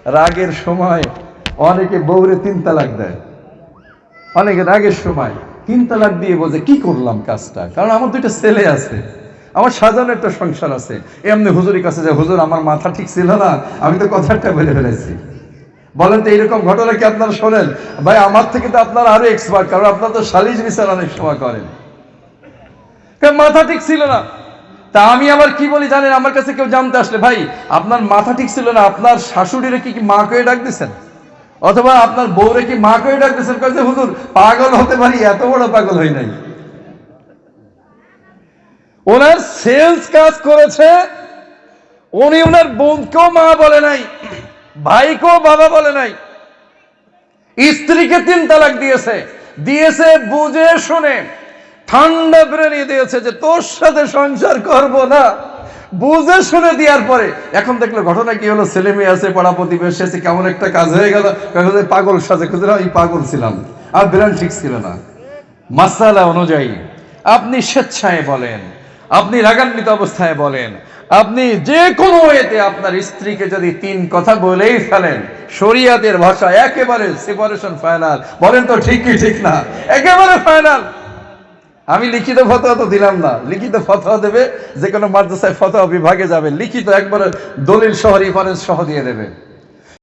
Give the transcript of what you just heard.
রাগের সময় অনেকে বউরে 3 তালাক দেয়, অনেকে রাগের সময় 3 তালাক দিয়ে বলছে কি করলাম কাজটা, কারণ আমার 2টা ছেলে আছে, আমার সাজানো একটা সংসার আছে। এমনি হুজুরের কাছে যায়, হুজুর আমার মাথা ঠিক ছিল না, আমি তো কথাটা বলে ফেলেছি। বলেন তো এরকম ঘটনা কি আপনারা শোনেন? ভাই আমার থেকে তো আপনারা আরো এক্সপার্ট, কারণ আপনারা তো সালিশ বিচার অনেক সময় করেন। মাথা ঠিক ছিল না, তা আমি আবার কি বলি জানেন? আমার কাছে কেউ জানতে আসলে, ভাই আপনার মাথা ঠিক ছিল না, আপনার শাশুড়িরে কি মা কয়ে ডাক দিচ্ছেন, অথবা আপনার বউরে কি মা কয়ে ডাক দিচ্ছেন? কাছে হুজুর পাগল হতে পারি, এত বড় পাগল হই নাই। ওনার সেলস কাজ করেছে, উনি ওনার বোনকেও মা বলে নাই, ভাইকেও বাবা বলে নাই, স্ত্রীকে 3 তালাক দিয়েছে বুঝে শুনে, ঠান্ডা ব্রেনে দিয়েছে যে তোর সাথে সংসার করব না, বুঝে শুনে দেওয়ার পরে এখন দেখলো ঘটনা কি হলো, ছেলে মেয়ে আছে, পাড়া প্রতিবেশী আছে, কেমন একটা কাজ হয়ে গেল, পাগল সাজে খুঁজে আমি পাগল ছিলাম, আর ব্রেন ঠিক ছিল না। মাসালা অনুযায়ী আপনি স্বেচ্ছায় বলেন, আপনি রাগান্বিত অবস্থায় বলেন, আপনি যে কোনো ওয়েতে আপনার স্ত্রীকে যদি 3 কথা বলেই ফেলেন, শরিয়াতের ভাষা একেবারে সেপারেশন ফাইনাল। বলেন তো ঠিক কি ঠিক না? একেবারে ফাইনাল। আমি লিখিত ফতোয়া তো দিলাম না, লিখিত ফতোয়া দেবে যে কোনো মাদ্রাসায় ফতোয়া বিভাগে যাবে, লিখিত একবারে দলিল সহ রেফারেন্স সহ দিয়ে দেবে।